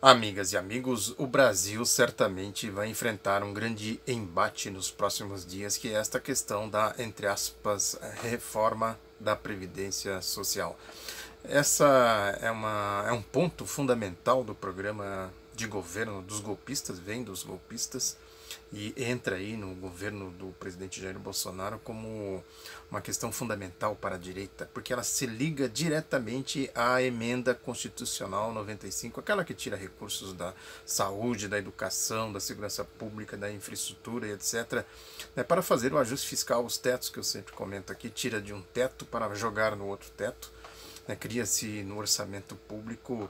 Amigas e amigos, o Brasil certamente vai enfrentar um grande embate nos próximos dias, que é esta questão da, entre aspas, reforma da Previdência Social. Essa é um ponto fundamental do programa de governo dos golpistas, vem dos golpistas, e entra aí no governo do presidente Jair Bolsonaro como uma questão fundamental para a direita, porque ela se liga diretamente à emenda constitucional 95, aquela que tira recursos da saúde, da educação, da segurança pública, da infraestrutura e etc., né, para fazer o ajuste fiscal, os tetos que eu sempre comento aqui, tira de um teto para jogar no outro teto, né, cria-se no orçamento público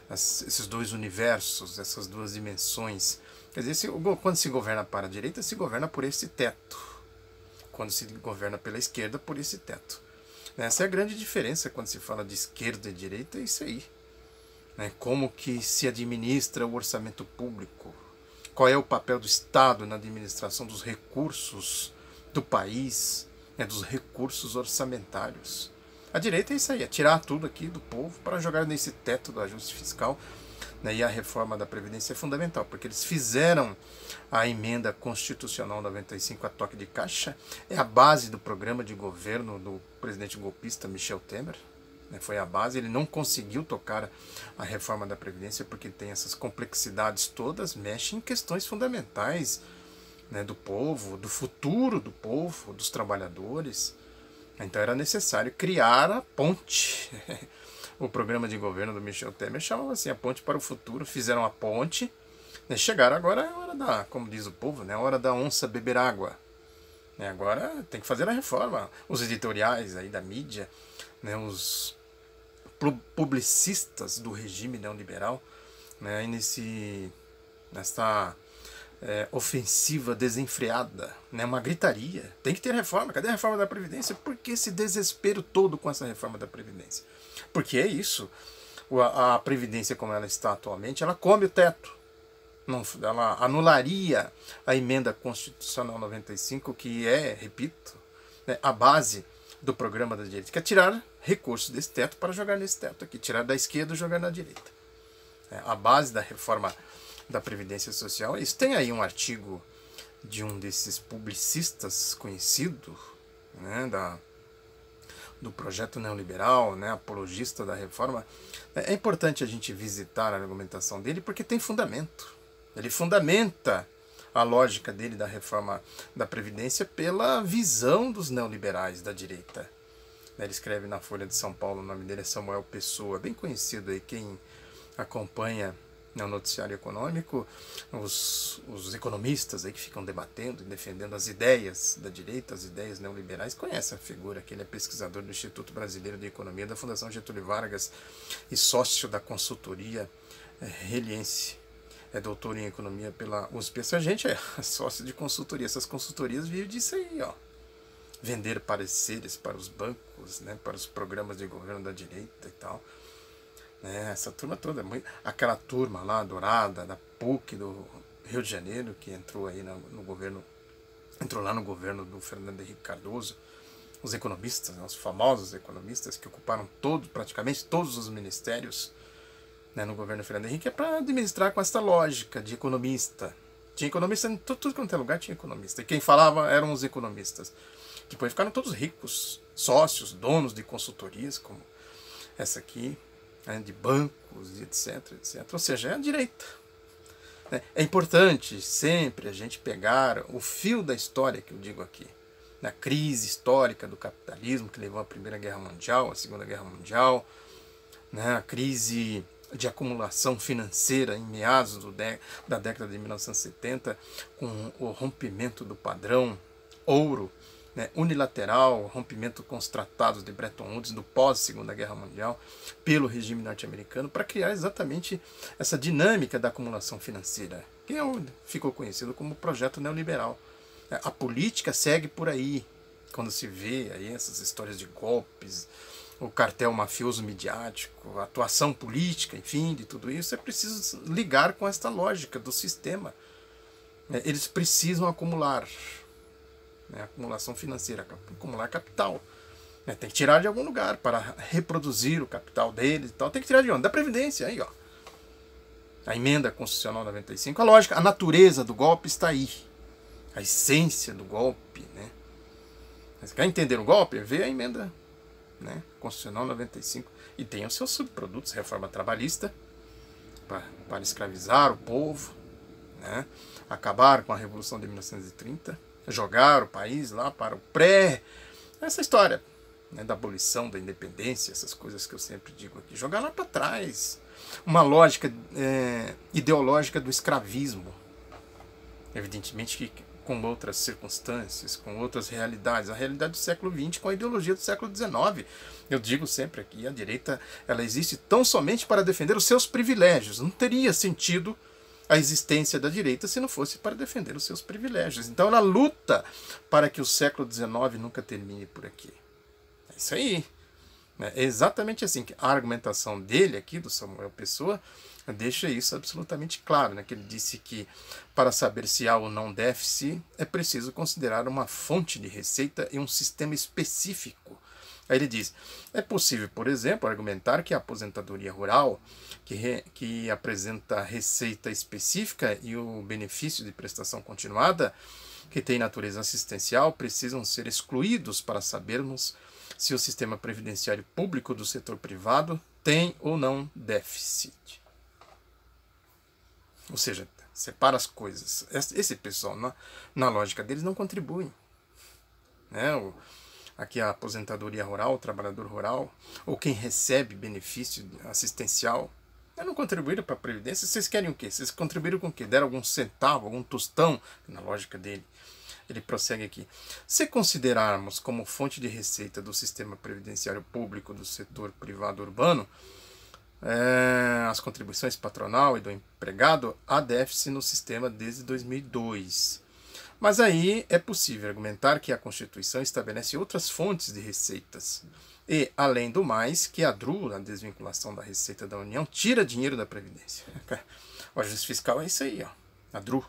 esses dois universos, essas duas dimensões. Quer dizer, quando se governa para a direita, se governa por esse teto. Quando se governa pela esquerda, por esse teto. Essa é a grande diferença quando se fala de esquerda e direita, é isso aí. Como que se administra o orçamento público? Qual é o papel do Estado na administração dos recursos do país, dos recursos orçamentários? A direita é isso aí, é tirar tudo aqui do povo para jogar nesse teto do ajuste fiscal. E a reforma da Previdência é fundamental, porque eles fizeram a emenda constitucional 95 a toque de caixa, é a base do programa de governo do presidente golpista Michel Temer, foi a base. Ele não conseguiu tocar a reforma da Previdência porque tem essas complexidades todas, mexe em questões fundamentais, do povo, do futuro do povo, dos trabalhadores. Então era necessário criar a ponte. O programa de governo do Michel Temer chamava assim, a ponte para o futuro. Fizeram a ponte, chegaram agora, é hora da, como diz o povo, é hora da onça beber água. Agora tem que fazer a reforma. Os editoriais aí da mídia, os publicistas do regime neoliberal, nessa ofensiva desenfreada, uma gritaria. Tem que ter reforma. Cadê a reforma da Previdência? Por que esse desespero todo com essa reforma da Previdência? Porque é isso. A Previdência, como ela está atualmente, ela come o teto. Ela anularia a emenda constitucional 95, que é, repito, a base do programa da direita, que é tirar recursos desse teto para jogar nesse teto aqui, tirar da esquerda e jogar na direita. A base da reforma da Previdência Social. Isso tem aí um artigo de um desses publicistas conhecido, do projeto neoliberal, apologista da reforma. É importante a gente visitar a argumentação dele porque tem fundamento. Ele fundamenta a lógica dele da reforma da Previdência pela visão dos neoliberais da direita. Ele escreve na Folha de São Paulo, o nome dele é Samuel Pessoa, bem conhecido aí, quem acompanha no noticiário econômico, os economistas aí que ficam debatendo e defendendo as ideias da direita, as ideias neoliberais, conhecem a figura, que ele é pesquisador do Instituto Brasileiro de Economia da Fundação Getúlio Vargas e sócio da consultoria Reliense. É doutor em economia pela USP. Essa gente é sócio de consultoria. Essas consultorias vivem disso aí, vender pareceres para os bancos, para os programas de governo da direita e tal. Essa turma toda, aquela turma lá dourada da PUC do Rio de Janeiro, que entrou aí no governo, entrou lá no governo do Fernando Henrique Cardoso, os economistas, os famosos economistas que ocuparam praticamente todos os ministérios, no governo do Fernando Henrique, é para administrar com essa lógica de economista. Tinha economista em tudo quanto é lugar, tinha economista. E quem falava eram os economistas. Depois ficaram todos ricos, sócios, donos de consultorias, como essa aqui, de bancos, etc, etc. Ou seja, é a direita. É importante sempre a gente pegar o fio da história que eu digo aqui. Na crise histórica do capitalismo que levou à Primeira Guerra Mundial, à Segunda Guerra Mundial, a crise de acumulação financeira em meados da década de 1970, com o rompimento do padrão ouro, unilateral, rompimento com os tratados de Bretton Woods do pós-Segunda Guerra Mundial pelo regime norte-americano, para criar exatamente essa dinâmica da acumulação financeira, que ficou conhecido como projeto neoliberal. A política segue por aí, quando se vê aí essas histórias de golpes, o cartel mafioso midiático, a atuação política, enfim, de tudo isso, é preciso ligar com esta lógica do sistema. Eles precisam acumular, acumulação financeira, acumular capital. Tem que tirar de algum lugar para reproduzir o capital deles e tal. Tem que tirar de onde? Da Previdência, aí, ó. a emenda constitucional 95, a lógica, a natureza do golpe está aí. A essência do golpe, né? Mas quer entender o golpe? Vê a emenda, né, constitucional 95. E tem os seus subprodutos, reforma trabalhista, para escravizar o povo, né, acabar com a Revolução de 1930, jogar o país lá para o essa história, né, da abolição da independência, essas coisas que eu sempre digo aqui, jogar lá para trás. Uma lógica ideológica do escravismo. Evidentemente que com outras circunstâncias, com outras realidades. A realidade do século XX com a ideologia do século XIX. Eu digo sempre aqui, a direita ela existe tão somente para defender os seus privilégios. Não teria sentido a existência da direita se não fosse para defender os seus privilégios. Então ela luta para que o século XIX nunca termine por aqui. É isso aí. É exatamente assim que a argumentação dele aqui, do Samuel Pessoa, deixa isso absolutamente claro, né? Que ele disse que para saber se há ou não déficit é preciso considerar uma fonte de receita e um sistema específico. Aí ele diz, é possível, por exemplo, argumentar que a aposentadoria rural, que apresenta receita específica e o benefício de prestação continuada, que tem natureza assistencial, precisam ser excluídos para sabermos se o sistema previdenciário público do setor privado tem ou não déficit. Ou seja, separa as coisas. Esse pessoal, na lógica deles, não contribui. Né? Aqui a aposentadoria rural, o trabalhador rural, ou quem recebe benefício assistencial, não contribuíram para a Previdência. Vocês querem o quê? Vocês contribuíram com o quê? Deram algum centavo, algum tostão? Na lógica dele. Ele prossegue aqui. Se considerarmos como fonte de receita do sistema previdenciário público do setor privado urbano, as contribuições patronal e do empregado, há déficit no sistema desde 2002. Mas aí é possível argumentar que a Constituição estabelece outras fontes de receitas. E, além do mais, que a DRU, a desvinculação da receita da União, tira dinheiro da Previdência. O ajuste fiscal é isso aí, ó, a DRU.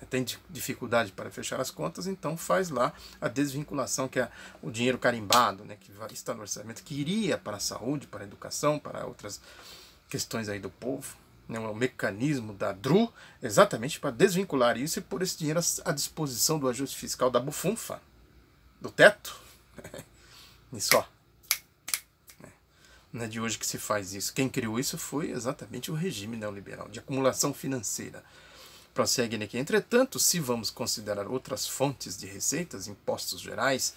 Tem dificuldade para fechar as contas, então faz lá a desvinculação, que é o dinheiro carimbado, né, que está no orçamento, que iria para a saúde, para a educação, para outras questões aí do povo. Né, o mecanismo da DRU, exatamente para desvincular isso e pôr esse dinheiro à disposição do ajuste fiscal da bufunfa, do teto. E só. Não é de hoje que se faz isso. Quem criou isso foi exatamente o regime neoliberal, de acumulação financeira. Prossegue aqui. Entretanto, se vamos considerar outras fontes de receitas, impostos gerais,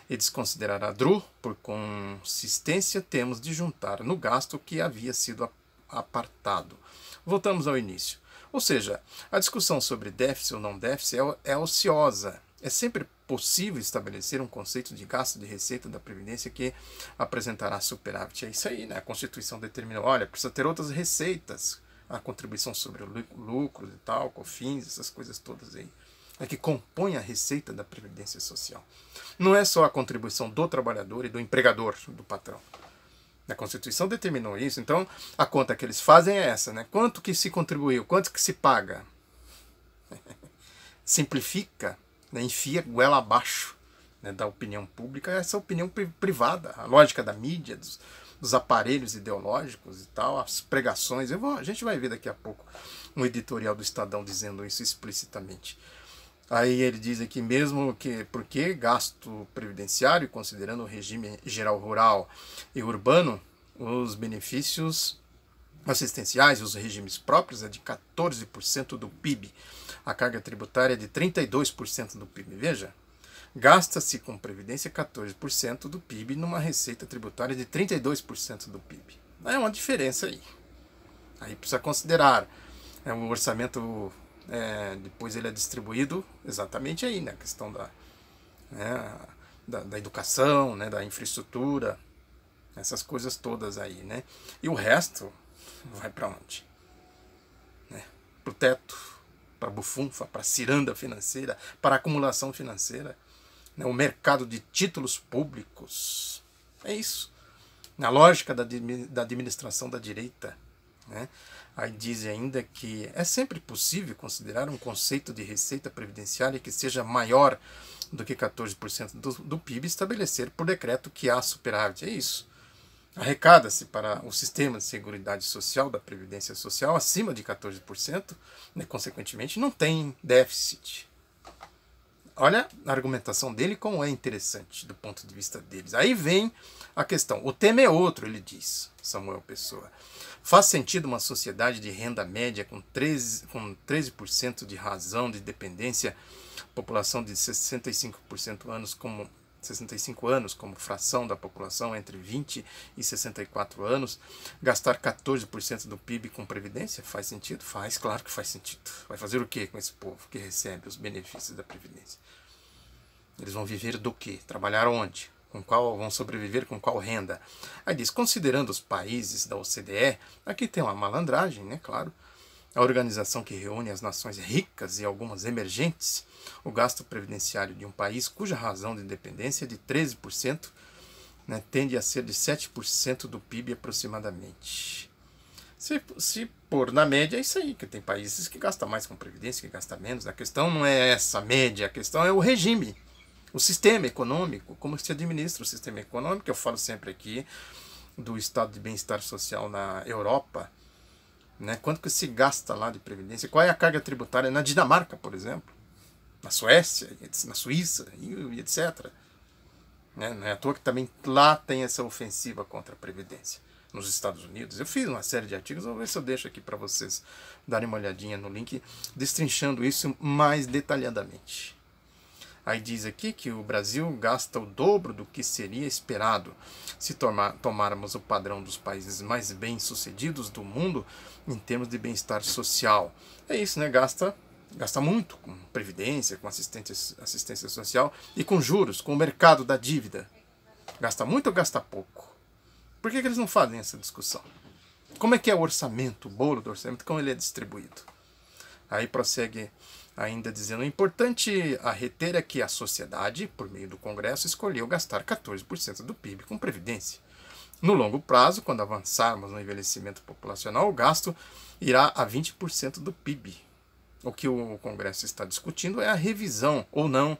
e desconsiderar a DRU, por consistência, temos de juntar no gasto que havia sido apartado. Voltamos ao início. Ou seja, a discussão sobre déficit ou não déficit é ociosa. É sempre possível estabelecer um conceito de gasto de receita da Previdência que apresentará superávit. É isso aí, né? A Constituição determinou, olha, precisa ter outras receitas. A contribuição sobre lucros e tal, COFINS, essas coisas todas aí, que compõem a receita da Previdência Social. Não é só a contribuição do trabalhador e do empregador, do patrão. A Constituição determinou isso, então a conta que eles fazem é essa, né? Quanto que se contribuiu, quanto que se paga. Simplifica, né? Enfia goela abaixo, né, da opinião pública, essa opinião privada, a lógica da mídia, dos aparelhos ideológicos e tal, as pregações. A gente vai ver daqui a pouco um editorial do Estadão dizendo isso explicitamente. Aí ele diz aqui mesmo que, porque gasto previdenciário, considerando o regime geral rural e urbano, os benefícios assistenciais e os regimes próprios é de 14% do PIB. A carga tributária é de 32% do PIB. Veja, gasta-se com previdência 14% do PIB numa receita tributária de 32% do PIB. É uma diferença aí. Aí precisa considerar o orçamento, depois ele é distribuído exatamente aí, na questão da educação, né, da infraestrutura, essas coisas todas aí, né? E o resto vai para onde? Né? Para o teto, para a bufunfa, para a ciranda financeira, para a acumulação financeira. O mercado de títulos públicos. É isso. Na lógica da administração da direita. Né? Aí diz ainda que é sempre possível considerar um conceito de receita previdenciária que seja maior do que 14% do PIB e estabelecer por decreto que há superávit. É isso. arrecada-se para o sistema de seguridade social, da Previdência Social, acima de 14%, né, consequentemente não tem déficit. Olha a argumentação dele como é interessante do ponto de vista deles. Aí vem a questão. O tema é outro, ele diz, Samuel Pessoa. Faz sentido uma sociedade de renda média com 13% de razão de dependência, população de 65% anos como 65 anos como fração da população entre 20 e 64 anos, gastar 14% do PIB com previdência? Faz sentido? Faz, claro que faz sentido. Vai fazer o que com esse povo que recebe os benefícios da previdência? Eles vão viver do quê? Trabalhar onde? Com qual vão sobreviver com qual renda? Aí diz, considerando os países da OCDE, aqui tem uma malandragem, né, claro, a organização que reúne as nações ricas e algumas emergentes, o gasto previdenciário de um país cuja razão de dependência é de 13%, né, tende a ser de 7% do PIB aproximadamente. Se pôr na média, é isso aí, que tem países que gastam mais com previdência, que gastam menos. A questão não é essa média, a questão é o regime, o sistema econômico, como se administra o sistema econômico. Eu falo sempre aqui do estado de bem-estar social na Europa, né? Quanto que se gasta lá de previdência? Qual é a carga tributária na Dinamarca, por exemplo? Na Suécia, na Suíça, e etc. Né? Não é à toa que também lá tem essa ofensiva contra a previdência. Nos Estados Unidos. Eu fiz uma série de artigos, vou ver se eu deixo aqui para vocês darem uma olhadinha no link, destrinchando isso mais detalhadamente. Aí diz aqui que o Brasil gasta o dobro do que seria esperado se tomarmos o padrão dos países mais bem-sucedidos do mundo em termos de bem-estar social. É isso, né? Gasta muito com previdência, com assistência social e com juros, com o mercado da dívida. Gasta muito ou gasta pouco? Por que eles não fazem essa discussão? Como é que é o orçamento, o bolo do orçamento, como ele é distribuído? Aí prossegue ainda dizendo, o importante a reter é que a sociedade, por meio do Congresso, escolheu gastar 14% do PIB com previdência. No longo prazo, quando avançarmos no envelhecimento populacional, o gasto irá a 20% do PIB. O que o Congresso está discutindo é a revisão ou não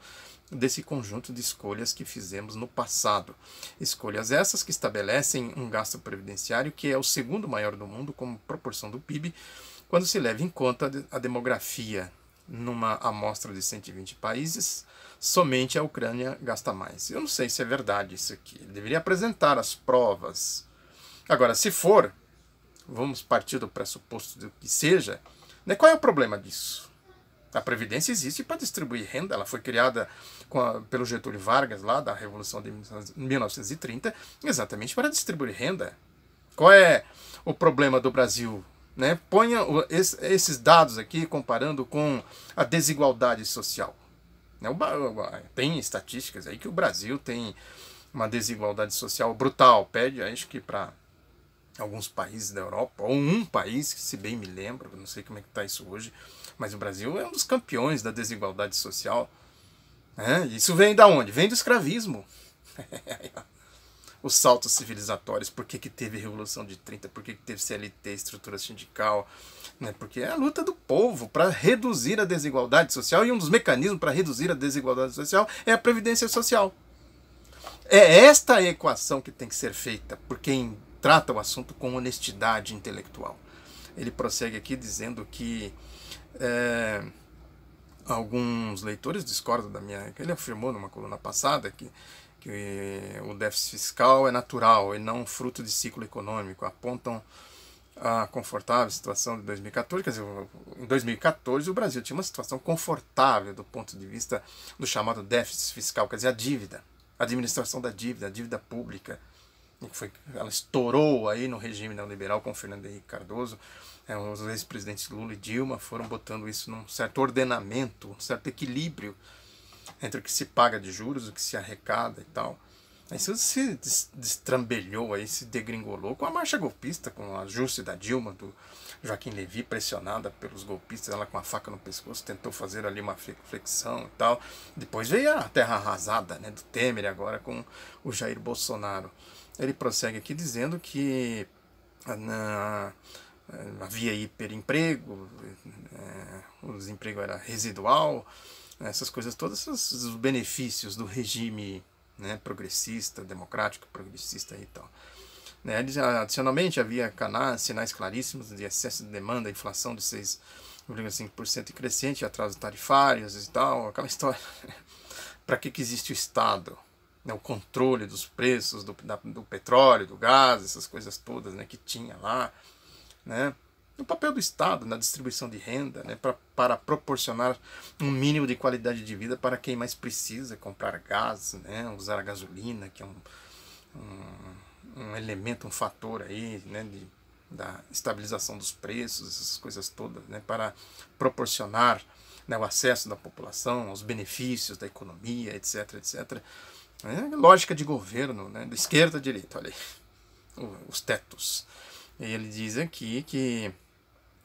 desse conjunto de escolhas que fizemos no passado. Escolhas essas que estabelecem um gasto previdenciário que é o segundo maior do mundo como proporção do PIB, quando se leva em conta a demografia. Numa amostra de 120 países, somente a Ucrânia gasta mais. Eu não sei se é verdade isso aqui. Ele deveria apresentar as provas. Agora, se for, vamos partir do pressuposto de que seja, né, qual é o problema disso? A Previdência existe para distribuir renda. Ela foi criada pelo Getúlio Vargas, lá da Revolução de 1930, exatamente para distribuir renda. Qual é o problema do Brasil? Né? Ponha esses dados aqui comparando com a desigualdade social. Tem estatísticas aí que o Brasil tem uma desigualdade social brutal. Pede, acho que para alguns países da Europa, ou um país, se bem me lembro, não sei como é que está isso hoje, mas o Brasil é um dos campeões da desigualdade social. Isso vem da onde? Vem do escravismo. Os saltos civilizatórios, por que teve a Revolução de 30, por que teve CLT, estrutura sindical, né? Porque é a luta do povo para reduzir a desigualdade social, e um dos mecanismos para reduzir a desigualdade social é a Previdência Social. É esta a equação que tem que ser feita por quem trata o assunto com honestidade intelectual. Ele prossegue aqui dizendo que alguns leitores discordam da minha... Ele afirmou numa coluna passada que o déficit fiscal é natural e não fruto de ciclo econômico. Apontam a confortável situação de 2014. Quer dizer, em 2014 o Brasil tinha uma situação confortável do ponto de vista do chamado déficit fiscal, quer dizer, a dívida, a administração da dívida, a dívida pública. Ela estourou aí no regime neoliberal com Fernando Henrique Cardoso. Os ex-presidentes Lula e Dilma foram botando isso num certo ordenamento, um certo equilíbrio entre o que se paga de juros, o que se arrecada e tal. Aí isso se destrambelhou, aí se degringolou com a marcha golpista, com o ajuste da Dilma, do Joaquim Levy, pressionada pelos golpistas, ela com a faca no pescoço, tentou fazer ali uma flexão e tal. Depois veio a terra arrasada, né, do Temer, agora com o Jair Bolsonaro. Ele prossegue aqui dizendo que havia hiperemprego, o desemprego era residual, essas coisas todas, os benefícios do regime, né, progressista, democrático, progressista e tal. né? Adicionalmente, havia sinais claríssimos de excesso de demanda, inflação de 6,5% e crescente, atrasos tarifários e tal, aquela história. Para que existe o Estado? O controle dos preços do petróleo, do gás, essas coisas todas, né, que tinha lá, né? O papel do Estado na distribuição de renda, né, para proporcionar um mínimo de qualidade de vida para quem mais precisa, comprar gás, né, usar a gasolina, que é um elemento, um fator aí, né, da estabilização dos preços, essas coisas todas, né, para proporcionar, né, o acesso da população aos benefícios da economia, etc, etc. Lógica de governo, né, da esquerda à direita, olha aí, os tetos. E ele diz aqui que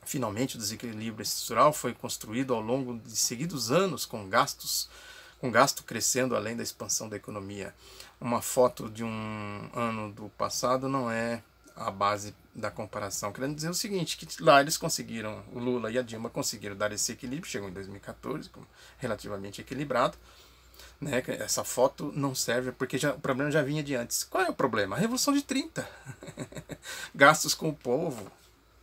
finalmente o desequilíbrio estrutural foi construído ao longo de seguidos anos com gasto crescendo além da expansão da economia. Uma foto de um ano do passado não é a base da comparação. Querendo dizer o seguinte, que lá eles conseguiram, o Lula e a Dilma conseguiram dar esse equilíbrio, chegou em 2014, relativamente equilibrado, né? Essa foto não serve porque o problema já vinha de antes. Qual é o problema? A Revolução de 30. Gastos com o povo,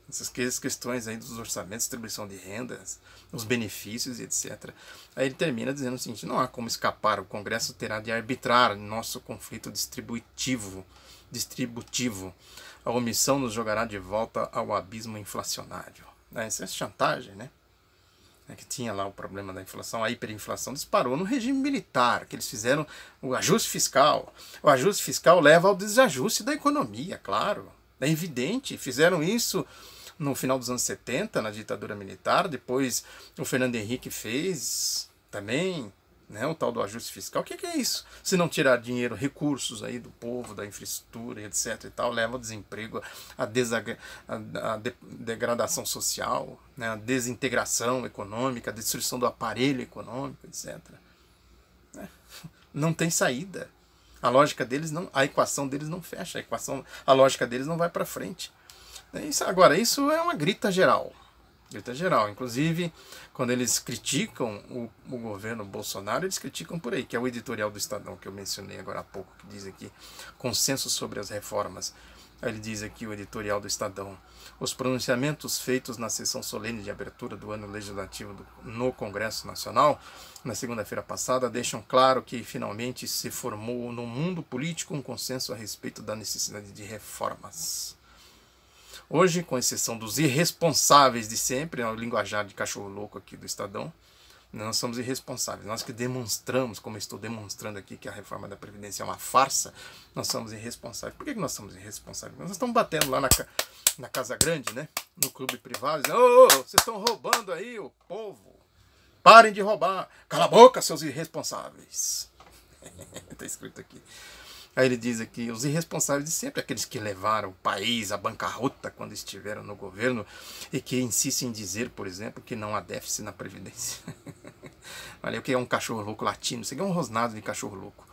essas questões aí dos orçamentos, distribuição de rendas, os benefícios, etc. Aí ele termina dizendo o seguinte: não há como escapar, o Congresso terá de arbitrar nosso conflito distributivo. A omissão nos jogará de volta ao abismo inflacionário. Essa é chantagem, né? Que tinha lá o problema da inflação, a hiperinflação disparou no regime militar, que eles fizeram o ajuste fiscal. O ajuste fiscal leva ao desajuste da economia, claro. É evidente, fizeram isso no final dos anos 70, na ditadura militar, depois o Fernando Henrique fez também, né, o tal do ajuste fiscal. O que é isso? Se não tirar dinheiro, recursos aí do povo, da infraestrutura, etc. e tal, leva ao desemprego, a degradação social, né, a desintegração econômica, a destruição do aparelho econômico, etc. Não tem saída. A lógica deles não, a equação deles não fecha, a lógica deles não vai para frente. Agora, isso é uma grita geral. Inclusive, quando eles criticam o governo Bolsonaro, eles criticam por aí, que é o editorial do Estadão que eu mencionei agora há pouco, que diz aqui, consenso sobre as reformas. Aí ele diz aqui, o editorial do Estadão: os pronunciamentos feitos na sessão solene de abertura do ano legislativo no Congresso Nacional, na segunda-feira passada, deixam claro que finalmente se formou no mundo político um consenso a respeito da necessidade de reformas. Hoje, com exceção dos irresponsáveis de sempre, o linguajar de cachorro louco aqui do Estadão, nós somos irresponsáveis. Nós que demonstramos, como eu estou demonstrando aqui, que a reforma da Previdência é uma farsa, nós somos irresponsáveis. Por que nós somos irresponsáveis? Nós estamos batendo lá na Casa Grande, né? No clube privado, dizendo: ô, vocês estão roubando aí o povo. Parem de roubar. Cala a boca, seus irresponsáveis. Está escrito aqui. Aí ele diz aqui: os irresponsáveis de sempre, aqueles que levaram o país à bancarrota quando estiveram no governo e que insistem em dizer, por exemplo, que não há déficit na Previdência. Olha, o que é um cachorro louco latino? Isso aqui é um rosnado de cachorro louco.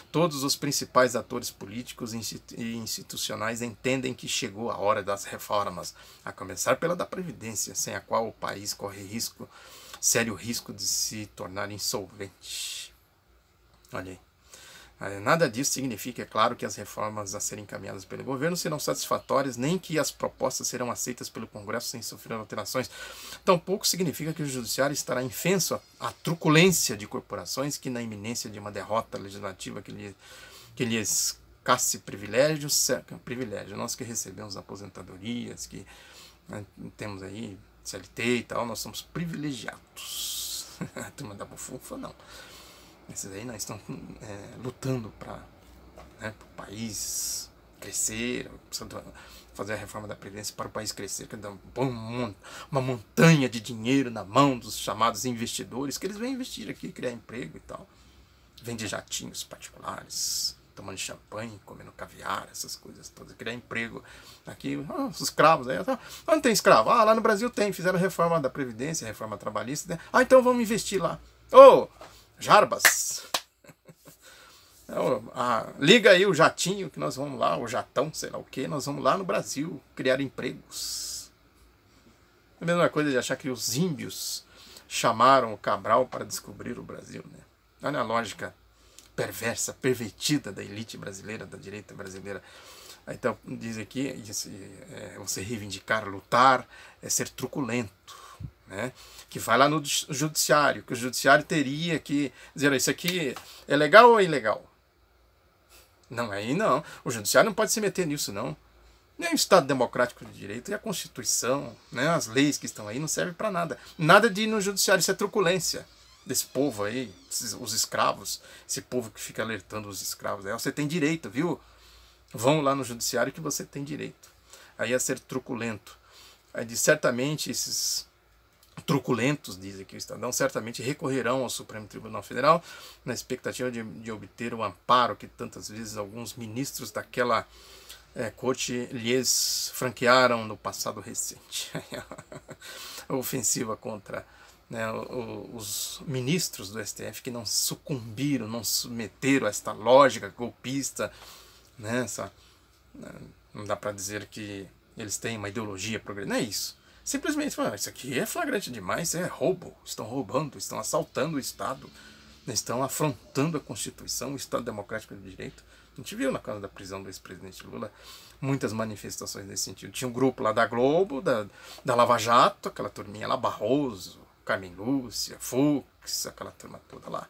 Todos os principais atores políticos e institucionais entendem que chegou a hora das reformas, a começar pela da Previdência, sem a qual o país corre sério risco de se tornar insolvente. Olha aí. Nada disso significa, é claro, que as reformas a serem encaminhadas pelo governo serão satisfatórias, nem que as propostas serão aceitas pelo Congresso sem sofrer alterações. Tampouco significa que o Judiciário estará infenso à truculência de corporações que, na iminência de uma derrota legislativa que lhes casse privilégios, nós que recebemos aposentadorias, que, né, temos aí CLT e tal, nós somos privilegiados. A turma da bufunfa, não. Esses aí nós estamos lutando para, né, o país crescer, fazer a reforma da Previdência para o país crescer, que dá uma montanha de dinheiro na mão dos chamados investidores, que eles vêm investir aqui, criar emprego e tal. Vêm de jatinhos particulares, tomando champanhe, comendo caviar, essas coisas todas, criar emprego aqui. Os escravos aí, não tem escravo? Lá no Brasil tem, fizeram a reforma da Previdência, a reforma trabalhista, né? Então vamos investir lá. Jarbas, liga aí o jatinho que nós vamos lá, o jatão, sei lá o que, nós vamos lá no Brasil criar empregos. É a mesma coisa de achar que os índios chamaram o Cabral para descobrir o Brasil, né? Olha a lógica perversa, pervertida da elite brasileira, da direita brasileira. Então diz aqui, você reivindicar, lutar, é ser truculento, né? Que vai lá no judiciário, que o judiciário teria que dizer, isso aqui é legal ou é ilegal? Não, aí não. O judiciário não pode se meter nisso, não. Nem o Estado Democrático de Direito e a Constituição, né, as leis que estão aí não servem para nada. Nada de ir no judiciário, isso é truculência desse povo aí, os escravos, esse povo que fica alertando os escravos. Aí você tem direito, viu? Vão lá no judiciário que você tem direito. Aí é ser truculento. Aí diz, certamente esses truculentos, diz aqui o Estadão, certamente recorrerão ao Supremo Tribunal Federal na expectativa de obter o amparo que tantas vezes alguns ministros daquela corte lhes franquearam no passado recente. A ofensiva contra, né, os ministros do STF que não sucumbiram, não submeteram a esta lógica golpista, né, não dá para dizer que eles têm uma ideologia progressista, não é isso. Simplesmente, isso aqui é flagrante demais, é roubo, estão roubando, estão assaltando o Estado, estão afrontando a Constituição, o Estado Democrático de Direito. A gente viu na causa da prisão do ex-presidente Lula muitas manifestações nesse sentido. Tinha um grupo lá da Globo, da Lava Jato, aquela turminha lá, Barroso, Carmen Lúcia, Fux, aquela turma toda lá.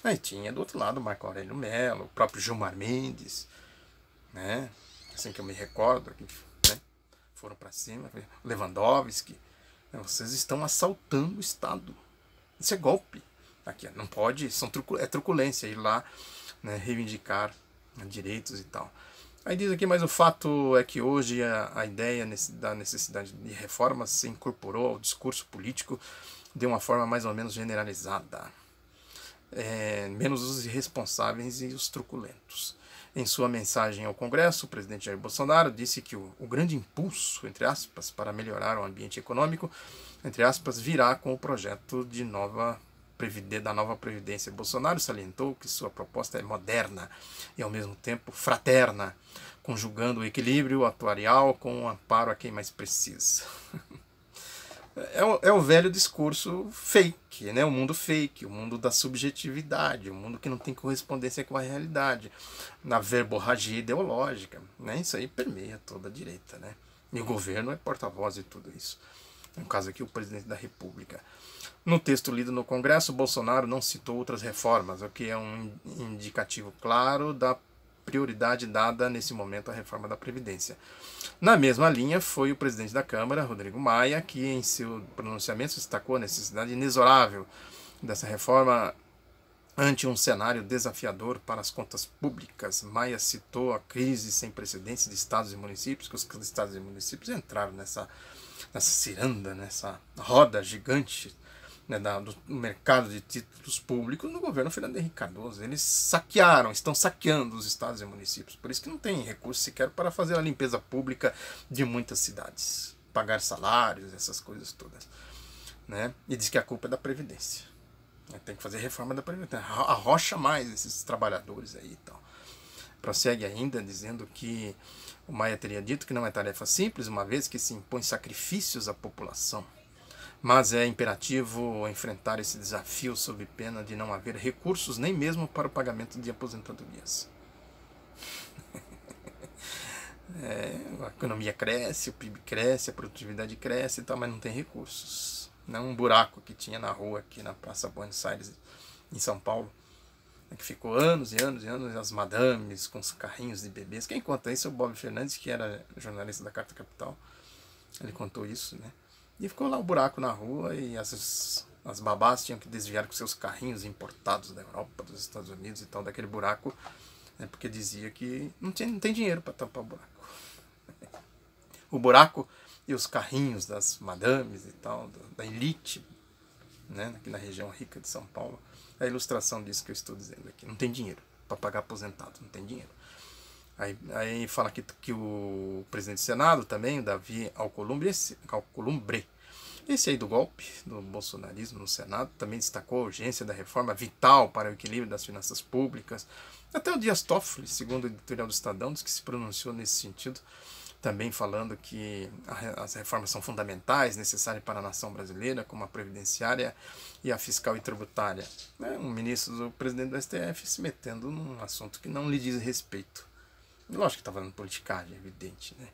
Aí tinha do outro lado o Marco Aurélio Mello, o próprio Gilmar Mendes, né? Assim que eu me recordo, que, né, foram para cima, Lewandowski. Vocês estão assaltando o Estado. Isso é golpe. Aqui, não pode, é truculência ir lá, né, reivindicar direitos e tal. Aí diz aqui, mas o fato é que hoje a ideia da necessidade de reformas se incorporou ao discurso político de uma forma mais ou menos generalizada. Menos os irresponsáveis e os truculentos. Em sua mensagem ao Congresso, o presidente Jair Bolsonaro disse que o grande impulso, entre aspas, para melhorar o ambiente econômico, entre aspas, virá com o projeto da nova Previdência. Bolsonaro salientou que sua proposta é moderna e, ao mesmo tempo, fraterna, conjugando o equilíbrio atuarial com o amparo a quem mais precisa. É o velho discurso fake, né? O mundo fake, o mundo da subjetividade, o mundo que não tem correspondência com a realidade, na verborragia ideológica, né? Isso aí permeia toda a direita, né? E o governo é porta-voz de tudo isso. No caso aqui, o presidente da República. No texto lido no Congresso, Bolsonaro não citou outras reformas, o que é um indicativo claro da prioridade dada nesse momento à reforma da Previdência. Na mesma linha foi o presidente da Câmara, Rodrigo Maia, que em seu pronunciamento destacou a necessidade inexorável dessa reforma ante um cenário desafiador para as contas públicas. Maia citou a crise sem precedentes de estados e municípios, que os estados e municípios entraram nessa ciranda, nessa roda gigante, né, do mercado de títulos públicos no governo Fernando Henrique Cardoso. Eles estão saqueando os estados e municípios. Por isso que não tem recurso sequer para fazer a limpeza pública de muitas cidades. Pagar salários, essas coisas todas. Né? E diz que a culpa é da Previdência. Tem que fazer reforma da Previdência. Arrocha mais esses trabalhadores aí e tal. Prossegue ainda dizendo que o Maia teria dito que não é tarefa simples, uma vez que se impõe sacrifícios à população. Mas é imperativo enfrentar esse desafio sob pena de não haver recursos nem mesmo para o pagamento de aposentadorias. A economia cresce, o PIB cresce, a produtividade cresce e tal, mas não tem recursos. Não um buraco que tinha na rua aqui na Praça Buenos Aires, em São Paulo, que ficou anos e anos e anos, as madames com os carrinhos de bebês. Quem conta isso é o Bob Fernandes, que era jornalista da Carta Capital. Ele contou isso, né? E ficou lá o buraco na rua e as babás tinham que desviar com seus carrinhos importados da Europa, dos Estados Unidos e tal, daquele buraco, né, porque dizia que não tem dinheiro para tampar o buraco. O buraco e os carrinhos das madames e tal, da elite, né, aqui na região rica de São Paulo, é a ilustração disso que eu estou dizendo aqui. Não tem dinheiro para pagar aposentado, não tem dinheiro. Aí fala que o presidente do Senado também, o Davi Alcolumbre, esse aí do golpe, do bolsonarismo no Senado, também destacou a urgência da reforma vital para o equilíbrio das finanças públicas. Até o Dias Toffoli, segundo o editorial do Estadão, diz que se pronunciou nesse sentido, também falando que as reformas são fundamentais, necessárias para a nação brasileira, como a previdenciária e a fiscal e tributária. Um ministro do presidente do STF se metendo num assunto que não lhe diz respeito. Lógico que tá falando politicagem, é evidente, né?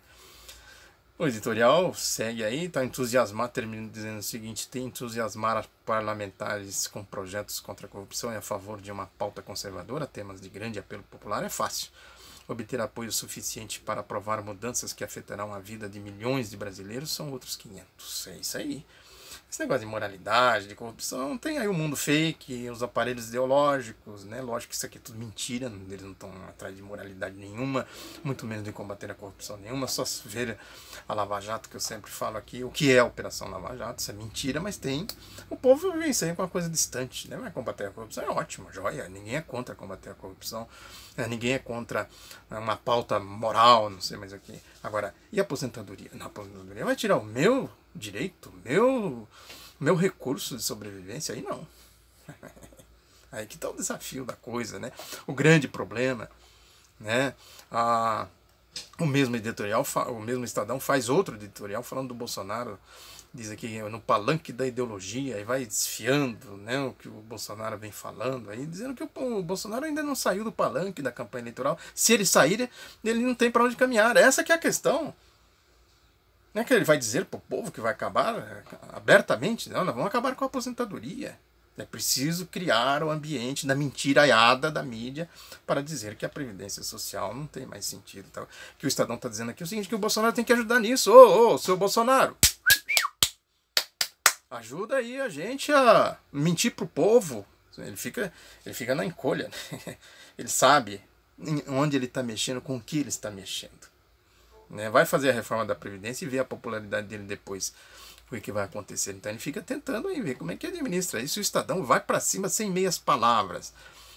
O editorial segue aí, está entusiasmado, termina dizendo o seguinte: tem entusiasmar parlamentares com projetos contra a corrupção e a favor de uma pauta conservadora, temas de grande apelo popular, é fácil. Obter apoio suficiente para aprovar mudanças que afetarão a vida de milhões de brasileiros são outros 500. É isso aí. Esse negócio de moralidade, de corrupção, tem aí o mundo fake, os aparelhos ideológicos, né? Lógico que isso aqui é tudo mentira, eles não estão atrás de moralidade nenhuma, muito menos de combater a corrupção nenhuma, só se ver a Lava Jato, que eu sempre falo aqui, o que é a Operação Lava Jato, isso é mentira, mas tem. O povo vê isso aí com uma coisa distante, né? Vai combater a corrupção, é ótimo, joia, ninguém é contra combater a corrupção, ninguém é contra uma pauta moral, não sei mais o que. Agora, e a aposentadoria? Na aposentadoria vai tirar o meu direito, meu recurso de sobrevivência? Aí não. Aí que tá o desafio da coisa, né? O grande problema, né? O mesmo editorial, o mesmo Estadão faz outro editorial falando do Bolsonaro, diz aqui no palanque da ideologia, e vai desfiando, né, o que o Bolsonaro vem falando, aí dizendo que o Bolsonaro ainda não saiu do palanque da campanha eleitoral. Se ele sair, ele não tem para onde caminhar. Essa que é a questão. Não é que ele vai dizer para o povo que vai acabar abertamente, não, nós vamos acabar com a aposentadoria. É preciso criar o ambiente da mentiraiada da mídia para dizer que a Previdência Social não tem mais sentido. Tá? Que o Estadão está dizendo aqui o seguinte, que o Bolsonaro tem que ajudar nisso. Ô, seu Bolsonaro, ajuda aí a gente a mentir pro povo. Ele fica na encolha. Né? Ele sabe onde ele está mexendo, com o que ele está mexendo. Né? Vai fazer a reforma da Previdência e ver a popularidade dele depois. O que vai acontecer. Então ele fica tentando aí ver como é que administra isso. O Estadão vai para cima sem meias palavras.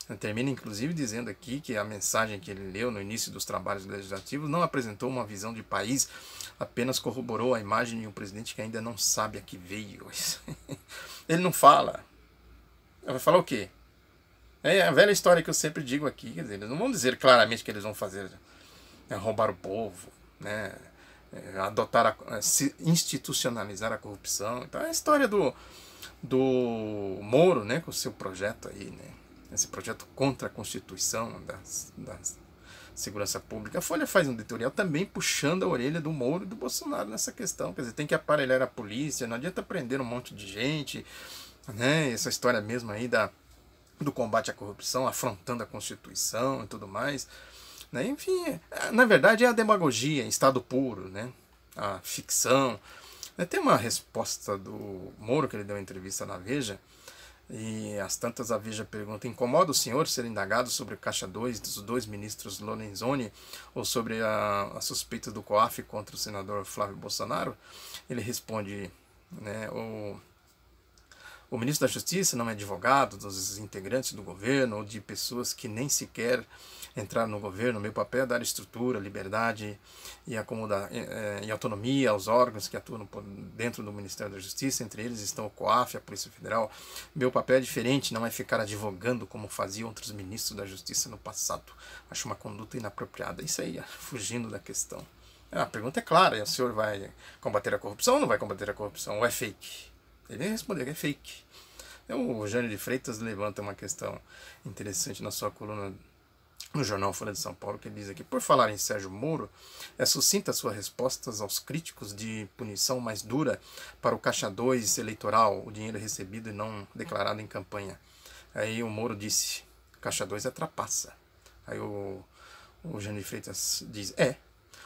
Ele termina inclusive dizendo aqui que a mensagem que ele leu no início dos trabalhos legislativos não apresentou uma visão de país, apenas corroborou a imagem de um presidente que ainda não sabe a que veio. Ele não fala. Ele vai falar o quê? É a velha história que eu sempre digo aqui. Quer dizer, eles não vão dizer claramente que eles vão fazer roubar o povo, né? Institucionalizar a corrupção. Então é a história do Moro, né, com o seu projeto aí, né, esse projeto contra a Constituição da segurança pública. A Folha faz um editorial também puxando a orelha do Moro e do Bolsonaro nessa questão, quer dizer, tem que aparelhar a polícia, não adianta prender um monte de gente, né, essa história mesmo aí do combate à corrupção, afrontando a Constituição e tudo mais. Enfim, na verdade é a demagogia em estado puro, né? A ficção. Tem uma resposta do Moro, que ele deu uma entrevista na Veja, e às tantas a Veja pergunta: incomoda o senhor ser indagado sobre o Caixa 2 dos dois ministros Lorenzoni ou sobre a suspeita do COAF contra o senador Flávio Bolsonaro? Ele responde, né, o ministro da Justiça não é advogado dos integrantes do governo ou de pessoas que nem sequer entraram no governo. Meu papel é dar estrutura, liberdade e autonomia aos órgãos que atuam dentro do Ministério da Justiça. Entre eles estão o COAF, a Polícia Federal. Meu papel é diferente, não é ficar advogando como faziam outros ministros da Justiça no passado. Acho uma conduta inapropriada. Isso aí, fugindo da questão. A pergunta é clara: o senhor vai combater a corrupção ou não vai combater a corrupção? Ou é fake? Ele nem respondeu que é fake. O Jânio de Freitas levanta uma questão interessante na sua coluna no jornal Folha de São Paulo, que ele diz aqui: por falar em Sérgio Moro, é sucinta suas respostas aos críticos de punição mais dura para o Caixa 2 eleitoral, o dinheiro recebido e não declarado em campanha. Aí o Moro disse: Caixa 2 é trapaça. Aí o Jânio de Freitas diz: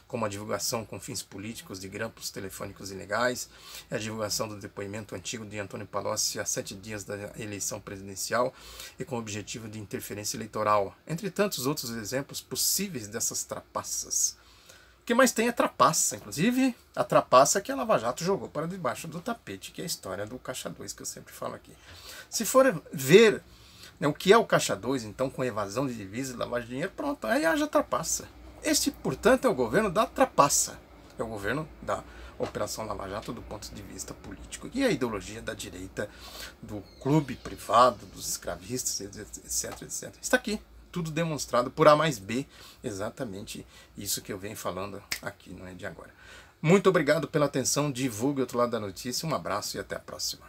como a divulgação com fins políticos de grampos telefônicos ilegais, a divulgação do depoimento antigo de Antônio Palocci a 7 dias da eleição presidencial e com o objetivo de interferência eleitoral, entre tantos outros exemplos possíveis dessas trapaças. O que mais tem é trapaça, inclusive a trapaça que a Lava Jato jogou para debaixo do tapete, que é a história do Caixa 2, que eu sempre falo aqui. Se for ver, né, o que é o Caixa 2, então, com evasão de divisas e lavagem de dinheiro, pronto, aí haja trapaça. Este, portanto, é o governo da trapaça. É o governo da Operação Lava Jato do ponto de vista político. E a ideologia da direita, do clube privado, dos escravistas, etc, etc. Está aqui, tudo demonstrado por A mais B. Exatamente isso que eu venho falando aqui, não é de agora. Muito obrigado pela atenção, divulgue o outro lado da notícia. Um abraço e até a próxima.